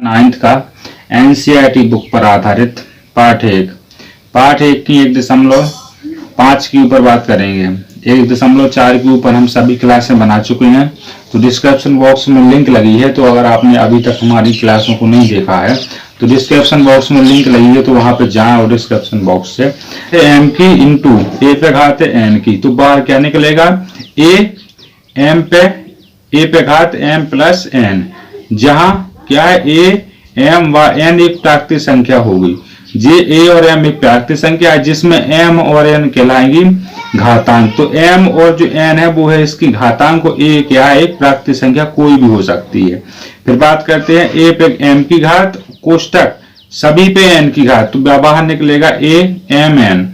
9th का NCERT book पर आधारित पाठ एक की 1.5 के ऊपर बात करेंगे। 1.4 के ऊपर हम सभी क्लासें बना चुके हैं, तो डिस्क्रिप्शन बॉक्स में लिंक लगी है। तो अगर आपने अभी तक हमारी क्लासों को नहीं देखा है तो डिस्क्रिप्शन बॉक्स में लिंक लगी है, तो वहां पे जाएं और डिस्क्रिप्शन बॉक्स से एम की इंटू ए पे घात एन की, तो बाहर क्या निकलेगा ए पे घात एम प्लस एन, जहां क्या है ए एम व एन एक प्राकृतिक संख्या होगी। जे ए और एम एक प्राकृतिक संख्या है जिसमें एम और एन कहलाएंगी घातांक। तो एम और जो एन है वो है इसकी घातांक, को ए क्या है एक प्राकृतिक संख्या कोई भी हो सकती है। फिर बात करते हैं ए पे एम की घात कोष्टक सभी पे एन की घात, तो बाहर निकलेगा ए एम एन।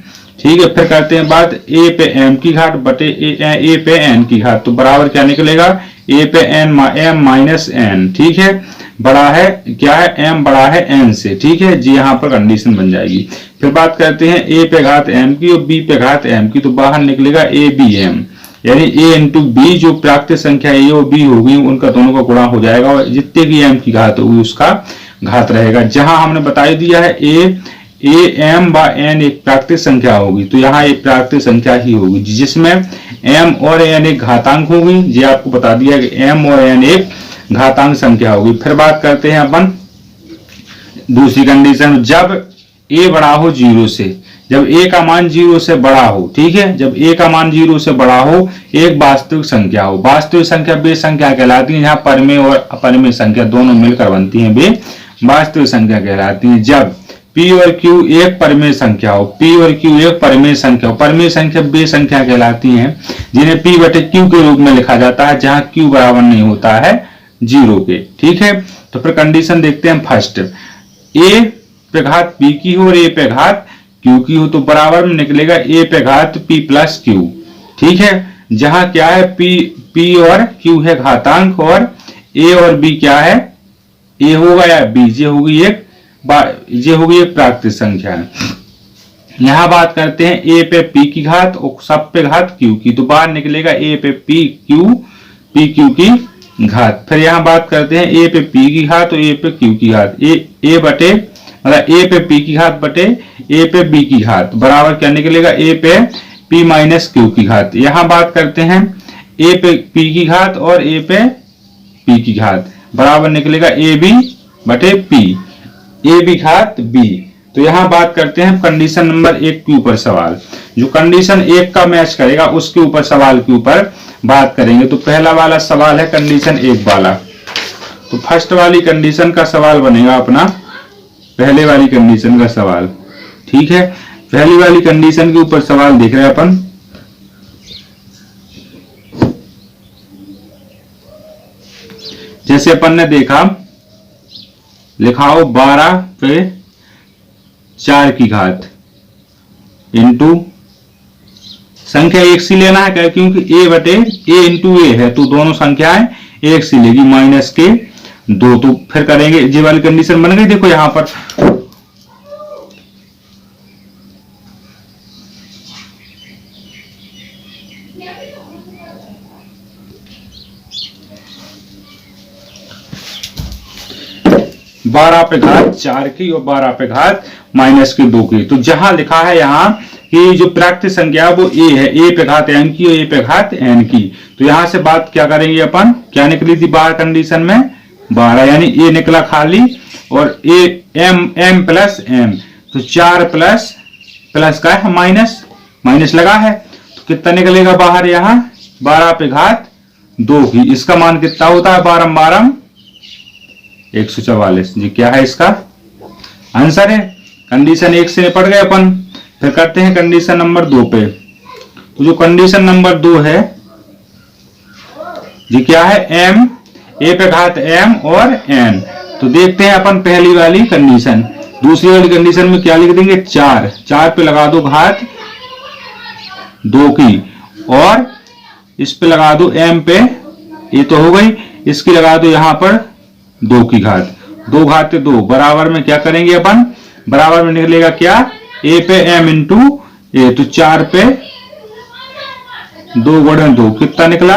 ठीक है, फिर करते हैं बात ए पे एम की घात बटे ए पे एन की घात, तो बराबर क्या निकलेगा ए पे एम माइनस एन। ठीक है, बड़ा है क्या है एम बड़ा है एन से। ठीक है जी, यहाँ पर कंडीशन बन जाएगी। फिर बात करते हैं ए पे घात एम की और बी पे घात एम की, तो बाहर निकलेगा ए बी एम, यानी ए इंटू बी जो प्राकृतिक संख्या ए और बी होगी उनका दोनों का गुणा हो जाएगा और जितने की एम की घात होगी उसका घात रहेगा। जहां हमने बता दिया है ए एम व एन एक प्राकृतिक संख्या होगी, तो यहाँ एक प्राकृतिक संख्या ही होगी जिसमें एम और एन एक घातांक होगी। ये आपको बता दिया कि एम और एन एक घातांक संख्या होगी। फिर बात करते हैं अपन दूसरी कंडीशन, जब ए बड़ा हो 0 से, जब ए का मान 0 से बड़ा हो। ठीक है, जब ए का मान 0 से बड़ा हो एक वास्तविक संख्या हो। वास्तविक संख्या वे संख्या कहलाती है जहां परमेय और अपरिमेय संख्या दोनों मिलकर बनती हैं, वे वास्तविक संख्या कहलाती है। जब P और Q एक परमेय संख्या हो, P और Q एक परमेय संख्या हो। परमेय संख्या वे संख्या कहलाती हैं जिन्हें P बटे Q के रूप में लिखा जाता है जहां Q बराबर नहीं होता है 0 के। ठीक है, तो फिर कंडीशन देखते हैं फर्स्ट, A पे घात P की हो और A पे घात Q की हो, तो बराबर में निकलेगा A पे घात P प्लस Q। ठीक है, जहां क्या है P और Q है घातांक और A और B क्या है A होगा या B, ये होगी एक प्राकृतिक संख्या है। यहां बात करते हैं ए पे P की घात और सब पे घात Q की, तो बाहर निकलेगा ए पे P Q की घात। फिर यहां बात करते हैं ए पे P की घात और ए पे Q की घात, ए बटे मतलब ए पे P की घात बटे ए पे B की घात, बराबर क्या निकलेगा ए पे P माइनस Q की घात। यहां बात करते हैं ए पे P की घात और ए पे P की घात, बराबर निकलेगा ए बी बटे P, ए बी घात B। तो यहां बात करते हैं कंडीशन नंबर 1 के ऊपर सवाल, जो कंडीशन 1 का मैच करेगा उसके ऊपर सवाल के ऊपर बात करेंगे। तो पहला वाला सवाल है कंडीशन 1 वाला, तो फर्स्ट वाली कंडीशन का सवाल बनेगा अपना पहले वाली कंडीशन का सवाल। ठीक है, पहली वाली कंडीशन के ऊपर सवाल देख रहे हैं अपन। जैसे अपन ने देखा, लिखाओ 12 पे 4 की घात इंटू संख्या एक सी लेना है क्योंकि ए बटे ए इंटू ए है, तो दोनों संख्याएं एक सी लेगी माइनस के 2। तो फिर करेंगे, ये वाली कंडीशन बन गई। देखो यहां पर बारह पे घात 4 की और 12 पे घात माइनस के 2 की। तो जहां लिखा है यहाँ कि जो प्राकृतिक संख्या वो ए है, ए पे घात एम की और ए पे घात एन की, तो यहां से बात क्या करेंगे अपन, क्या निकली थी बाहर कंडीशन में 12, यानी ए निकला खाली और ए एम प्लस एम, तो 4 प्लस का है माइनस लगा है, तो कितना निकलेगा बाहर यहाँ 12 पे घात 2 की। इसका मान कितना होता है 12 144 जी, क्या है इसका आंसर है। कंडीशन 1 से निपट गए अपन। फिर करते हैं कंडीशन नंबर 2 पे, तो जो कंडीशन नंबर 2 है जी क्या है एम ए पे घात एम और एन। तो देखते हैं अपन पहली वाली कंडीशन। दूसरी वाली कंडीशन में क्या लिख देंगे 4 पे लगा दो घात 2 की और इस पे लगा दो एम पे, ये तो हो गई, इसकी लगा दो यहां पर 2 की घात, 2 घात 2 बराबर में क्या करेंगे अपन, बराबर में निकलेगा क्या ए पे एम इंटू ए, तो 4 पे 2 गुणन 2 कितना निकला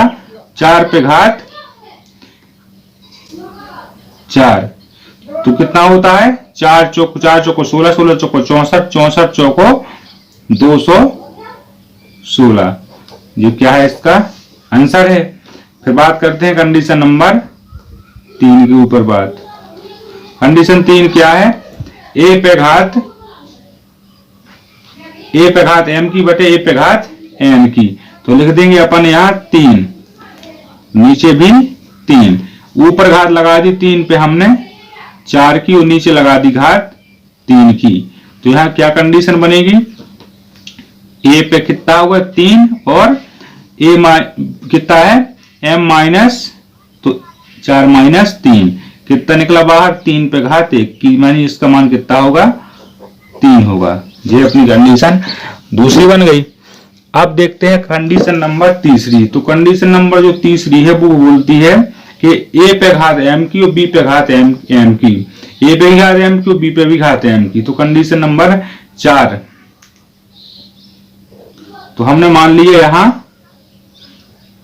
4 पे घात 4। तो कितना होता है, 4 चौको 16, 16 चौको 64, 64 चौको 216। ये क्या है, इसका आंसर है। फिर बात करते हैं कंडीशन नंबर 3 के ऊपर बात। कंडीशन 3 क्या है, ए पे घात m की बटे ए पे घात n की। तो लिख देंगे अपन यहाँ 3, नीचे भी 3, ऊपर घात लगा दी 3 पे हमने 4 की और नीचे लगा दी घात 3 की। तो यहाँ क्या कंडीशन बनेगी, a पे कितना होगा 3 और a कितना है m माइनस, तो 4 माइनस 3 कितना निकला बाहर, 3 पे घात 1 की, मानी इसका मान कितना होगा 3 होगा। ये अपनी कंडीशन दूसरी बन गई। अब देखते हैं कंडीशन नंबर तीसरी। तो कंडीशन नंबर जो तीसरी है वो बोलती है कि a पे घात m की और b पे घात m की, a पे भी घात m की और b पे भी घात m की। तो कंडीशन नंबर 4, तो हमने मान लिया यहां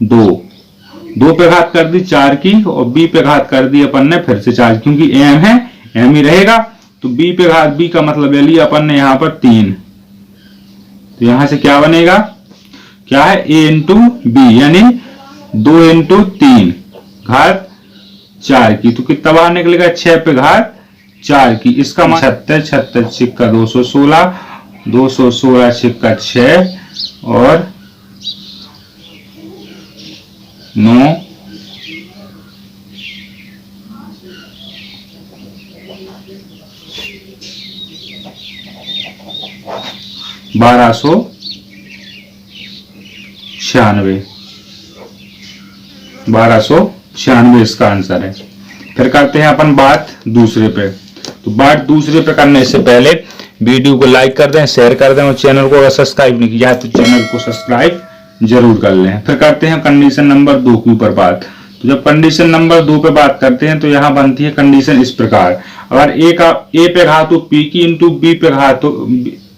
2 पे घात कर दी 4 की और b पे घात कर दी अपन ने फिर से 4, क्योंकि m है m ही रहेगा। तो b पे घात b का मतलब ले लिया अपन ने यहां पर 3। तो यहां से क्या बनेगा, क्या है a इंटू b, यानी 2 इंटू 3 घात 4 की। तो कितना बाहर निकलेगा, 6 पे घात 4 की। इसका मान 36, 36 छिक्का 216, 216 छिक्का 6 और 9 1296 इसका आंसर है। फिर करते हैं अपन बात दूसरे पे। तो बात दूसरे पे करने से पहले वीडियो को लाइक कर दें, शेयर कर दें और चैनल को अगर सब्सक्राइब नहीं किया है तो चैनल को सब्सक्राइब जरूर कर लें। फिर करते हैं कंडीशन नंबर 2 के ऊपर बात। तो जब कंडीशन नंबर 2 पे बात करते हैं तो यहाँ बनती है कंडीशन इस प्रकार, अगर a पे घात हो p की इंटू b पे घात हो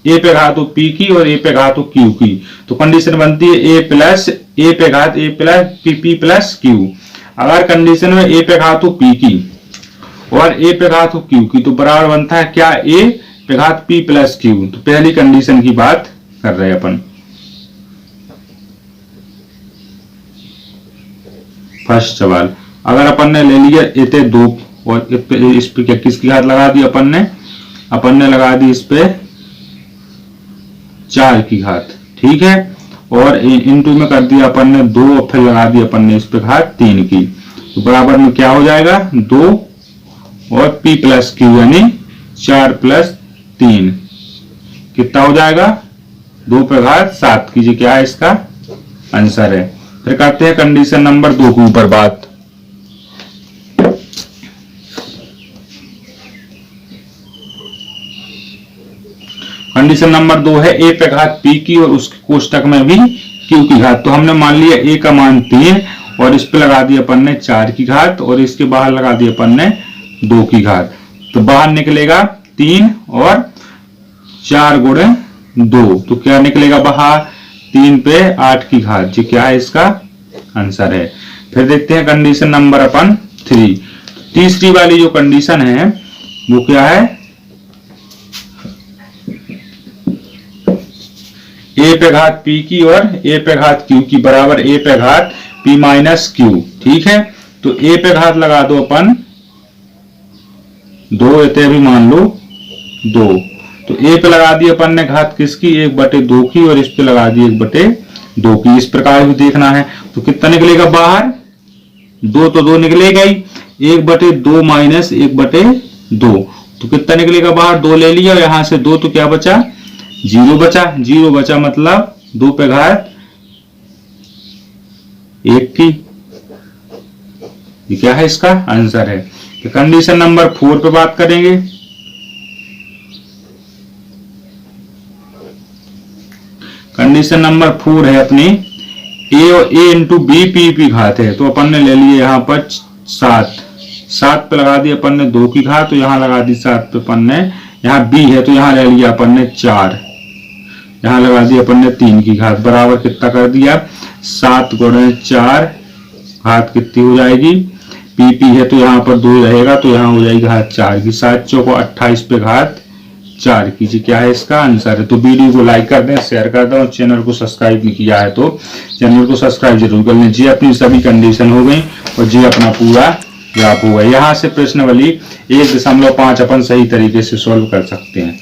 a पे घात हो p की और a पे घात हो q की, तो कंडीशन बनती है a पे घात a plus p plus q। अगर कंडीशन में a पे घात हो p की और a पे घात हो q की, तो बराबर बनता है क्या, a पे घात p प्लस q। तो पहली कंडीशन की बात कर रहे हैं अपन। फर्स्ट सवाल, अगर अपन ने ले लिया इतने 2 और इस पे किसकी घात लगा दी अपन ने लगा दी इस पे 4 की घात, ठीक है, और इनटू में कर दिया अपन ने 2 और फिर लगा दी अपन ने इस पे घात 3 की। तो बराबर में क्या हो जाएगा, 2 और p प्लस q, यानी 4 प्लस 3 कितना हो जाएगा, 2 पे घात 7 की। क्या है इसका आंसर है। फिर करते हैं कंडीशन नंबर 2 के ऊपर बात। कंडीशन नंबर 2 है a पे घात p की और उसके कोष्टक में भी q की घात। तो हमने मान लिया a का मान 3 और इस पे लगा दी अपन ने 4 की घात और इसके बाहर लगा दी अपन ने 2 की घात। तो बाहर निकलेगा 3 और 4 गुणे 2, तो क्या निकलेगा बाहर, 3 पे 8 की घात। जी क्या है इसका आंसर है। फिर देखते हैं कंडीशन नंबर अपन 3। तीसरी वाली जो कंडीशन है वो क्या है, a पे घात p की और a पे घात q की बराबर a पे घात p माइनस q, ठीक है। तो a पे घात लगा दो अपन 2, इतने भी मान लो 2। तो a पे लगा दी अपन ने घात किसकी, 1/2 की और इस पे लगा दी 1/2 की। इस प्रकार भी देखना है। तो कितना निकलेगा बाहर, 2 तो 2 निकलेगा ही, 1/2 माइनस 1/2 तो कितना निकलेगा बाहर, 2 ले लिया और यहां से 2 तो क्या बचा, 0 बचा। 0 बचा मतलब 2 पे घात 1 की। ये क्या है इसका आंसर है। तो कंडीशन नंबर 4 पे बात करेंगे। कंडीशन नंबर 4 है अपनी a और a इंटू बी p घात है। तो अपन ने ले लिए यहाँ पर 7 पे लगा दी अपन ने 2 की घात, तो यहाँ लगा दी 7 पे अपन ने, यहाँ b है तो यहाँ ले लिया अपन ने 4, यहाँ लगा दी अपन ने 3 की घात बराबर कितना कर दिया, 7 गुणे 4 घात कितनी हो जाएगी PP है तो यहाँ पर 2 रहेगा, तो यहाँ हो जाएगी घात 4 की। 7 चौको 28 पे घात 4 कीजिए, क्या है इसका आंसर है। तो वीडियो को लाइक कर दें, शेयर कर दें, और चैनल को सब्सक्राइब नहीं किया है तो चैनल को सब्सक्राइब जरूर कर लें। जी अपनी सभी कंडीशन हो गई और जी अपना पूरा ग्राफ होगा। यहाँ से प्रश्नावली 1.5 अपन सही तरीके से सॉल्व कर सकते हैं।